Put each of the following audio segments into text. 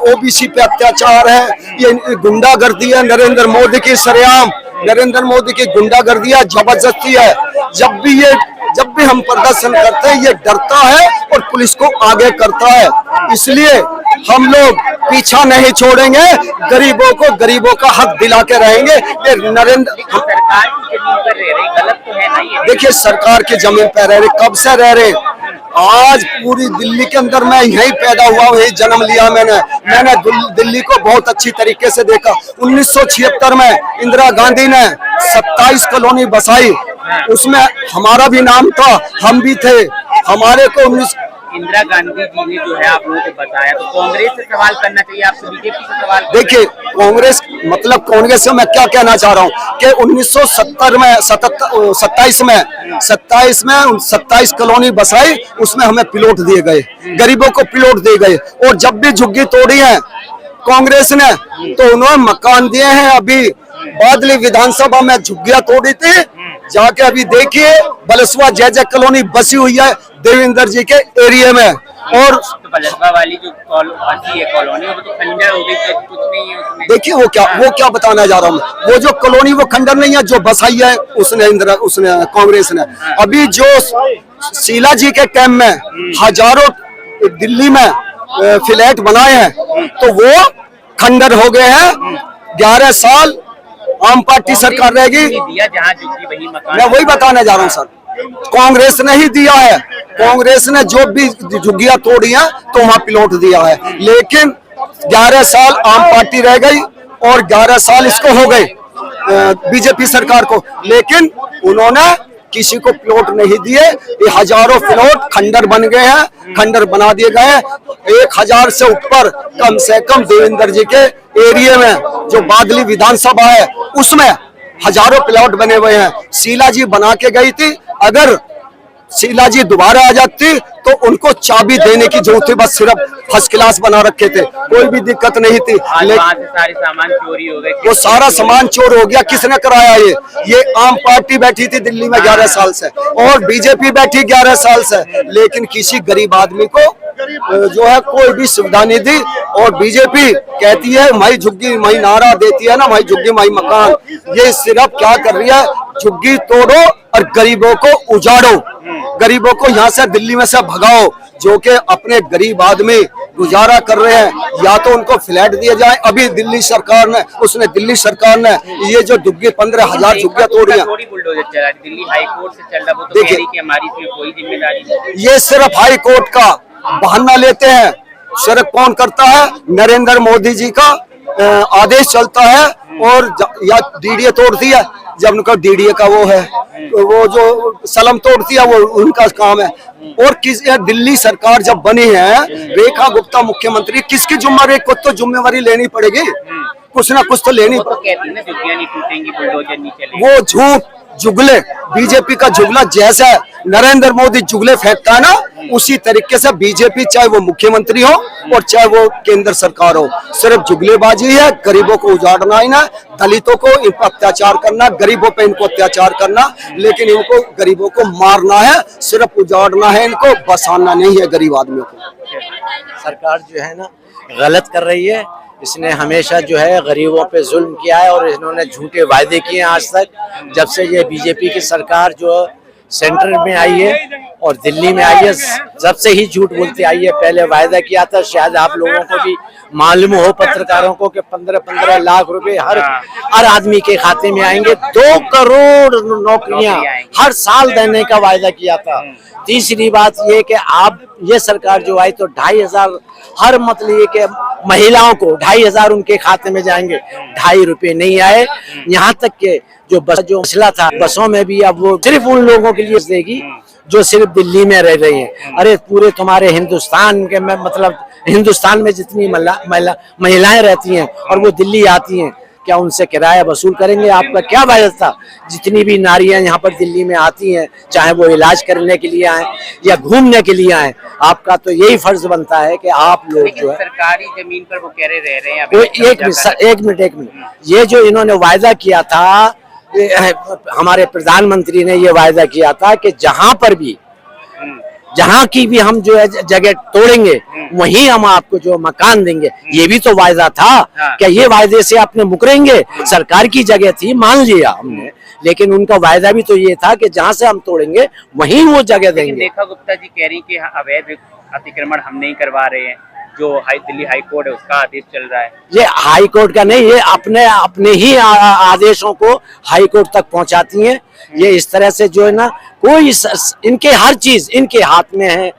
OBC पे अत्याचार है, ये गुंडागर्दी है, नरेंद्र मोदी की सरेआम, नरेंद्र मोदी की गुंडागर्दी है, जबरदस्ती है। जब भी हम प्रदर्शन करते हैं ये डरता है और पुलिस को आगे करता है, इसलिए हम लोग पीछा नहीं छोड़ेंगे, गरीबों का हक दिला के रहेंगे। नरेंद्र सरकार की जमीन पर रह रहे, गलत तो है ना ये? देखिए सरकार की जमीन पर रह रहे, कब से रह रहे? आज पूरी दिल्ली के अंदर मैं यहीं पैदा हुआ, यही जन्म लिया मैंने दिल्ली को बहुत अच्छी तरीके से देखा। 1976 में इंदिरा गांधी ने 27 कॉलोनी बसाई, उसमें हमारा भी नाम था, हम भी थे। हमारे को इंदिरा गांधी जी ने जो है आप लोगों को बताया, तो कांग्रेस से सवाल करना चाहिए आपको, बीजेपी से सवाल? देखिए कांग्रेस कांग्रेस से मैं क्या कहना चाह रहा हूँ कि 1970 में 27 में 27 कॉलोनी बसाई, उसमें हमें प्लॉट दिए गए, गरीबों को प्लॉट दिए गए। और जब भी झुग्गी तोड़ी है कांग्रेस ने तो उन्होंने मकान दिए हैं। अभी बादली विधानसभा में झुग्गियां तोड़ी थी, जाके अभी देखिए बलसवा जय कॉलोनी बसी हुई है देवेंद्र जी के एरिया में। और तो बलसवा वाली जो बसी है कॉलोनी वो तो खंडर हो गई, तो कुछ नहीं है उसमें। देखिए वो क्या बताना जा रहा हूँ, वो जो कॉलोनी वो खंडर नहीं है, जो बसाई है उसने कांग्रेस ने। अभी जो शीला जी के टाइम में हजारों दिल्ली में फ्लैट बनाए हैं तो वो खंडर हो गए हैं। 11 साल आम पार्टी सरकार रहेगी, मैं वही बताने जा रहा हूँ सर, कांग्रेस ने ही दिया है। कांग्रेस ने जो भी झुग्गियां तोड़ी हैं तो वहां प्लॉट दिया है, लेकिन 11 साल आम पार्टी रह गई और 11 साल इसको हो गए बीजेपी सरकार को, लेकिन उन्होंने किसी को प्लॉट नहीं दिए। ये हजारों प्लॉट खंडर बन गए हैं, खंडर बना दिए गए हैं। 1000 से ऊपर कम से कम देवेंद्र जी के एरिया में जो बादली विधानसभा है उसमें हजारों प्लॉट बने हुए हैं। शीला जी बना के गई थी, अगर शीला जी दोबारा आ जाती तो उनको चाबी देने की जरूरत थी, बस सिर्फ फर्स्ट क्लास बना रखे थे, कोई भी दिक्कत नहीं थी। लेकिन सारे सामान चोरी हो गए, वो सारा सामान चोर हो गया। किसने कराया? ये आम पार्टी बैठी थी दिल्ली में 11 साल से और बीजेपी बैठी 11 साल से, लेकिन किसी गरीब आदमी को जो है कोई भी सुविधा नहीं दी। और बीजेपी कहती है माई झुग्गी, माई नारा देती है ना, माई झुग्गी माई मकान। ये सिर्फ क्या कर रही है, झुग्गी तोड़ो और गरीबों को उजाड़ो, गरीबों को यहाँ से दिल्ली में से भगाओ। जो कि अपने गरीब आदमी गुजारा कर रहे हैं, या तो उनको फ्लैट दिए जाए। अभी दिल्ली सरकार ने ये जो झुग्गी 15,000 झुग्गियां तोड़ी हैं, दिल्ली हाई कोर्ट से चल रहा, देखिए हमारी इसमें कोई जिम्मेदारी नहीं। ये सिर्फ हाई कोर्ट का बहाना लेते हैं। सिर्फ कौन करता है? नरेंद्र मोदी जी का आदेश चलता है। और या डीडीए तोड़ती है, जब उनका डीडीए का वो है, वो जो सलम तोड़ती है वो उनका काम है। और दिल्ली सरकार जब बनी है, रेखा गुप्ता मुख्यमंत्री, किसकी जिम्मेदारी? को तो जिम्मेवारी लेनी पड़ेगी, कुछ ना कुछ तो लेनी। वो झूठ जुगले, बीजेपी का जुगला जैसा नरेंद्र मोदी जुगले फेंकता है ना, उसी तरीके से बीजेपी, चाहे वो मुख्यमंत्री हो और चाहे वो केंद्र सरकार हो, सिर्फ जुगलेबाजी है। गरीबों को उजाड़ना ही ना, दलितों को इन पर अत्याचार करना, गरीबों पे इनको अत्याचार करना, लेकिन इनको गरीबों को मारना है, सिर्फ उजाड़ना है, इनको बसाना नहीं है गरीब आदमियों को। सरकार जो है ना गलत कर रही है। इसने हमेशा जो है गरीबों पे जुल्म किया है और इन्होंने झूठे वायदे किए हैं आज तक। जब से ये बीजेपी की सरकार जो सेंटर में आई है और दिल्ली में आई है, जब से ही झूठ बोलती आई है। पहले वायदा किया था, शायद आप लोगों को भी मालूम हो, पत्रकारों को, कि 15-15 लाख रुपए हर आदमी के खाते में आएंगे। 2 करोड़ नौकरियां हर साल देने का वायदा किया था। तीसरी बात ये कि आप ये सरकार जो आई तो 2,500 हर मतलब ये कि महिलाओं को 2,500 उनके खाते में जाएंगे, 2.5 रुपए नहीं आए। यहाँ तक के जो मसला था बसों में भी अब वो सिर्फ उन लोगों के लिए देगी जो सिर्फ दिल्ली में रह रही हैं। अरे पूरे तुम्हारे हिंदुस्तान के में मतलब हिंदुस्तान में जितनी महिलाएं रहती हैं और वो दिल्ली आती हैं, क्या उनसे किराया वसूल करेंगे? आपका क्या वायदा था? जितनी भी नारियां यहाँ पर दिल्ली में आती हैं, चाहे वो इलाज करने के लिए आए या घूमने के लिए आए, आपका तो यही फर्ज बनता है कि आप लोग जो है सरकारी जमीन पर वो कह रहे हैं। एक मिनट, ये जो इन्होंने वायदा किया था, हमारे प्रधानमंत्री ने ये वायदा किया था कि जहां पर भी जहाँ की भी हम जो है जगह तोड़ेंगे वहीं हम आपको जो मकान देंगे। ये भी तो वायदा था। क्या ये वायदे से आपने मुकरेंगे? सरकार की जगह थी, मान लिया हमने, लेकिन उनका वायदा भी तो ये था कि जहाँ से हम तोड़ेंगे वहीं वो जगह देंगे। लेखा गुप्ता जी कह रही कि अवैध अतिक्रमण हम नहीं करवा रहे हैं, जो दिल्ली हाई कोर्ट है उसका आदेश चल रहा है। ये हाई कोर्ट का नहीं, ये अपने ही आदेशों को हाई कोर्ट तक पहुंचाती हैं। ये इस तरह से जो है ना, कोई इनके हर चीज इनके हाथ में है,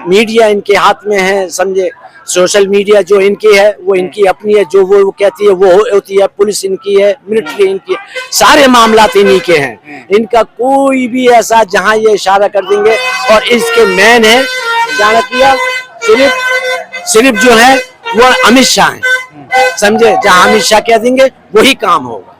मीडिया इनके हाथ में है, समझे। सोशल मीडिया जो इनकी है वो इनकी अपनी है, जो वो कहती है वो होती है, पुलिस इनकी है, मिलिट्री इनकी है, सारे मामला इन्हीं के हैं। इनका कोई भी ऐसा जहां ये इशारा कर देंगे, और इसके मैन है चाणक्य सिर्फ जो है वो अमित शाह है, समझे। जहां अमित शाह कह देंगे वही काम होगा।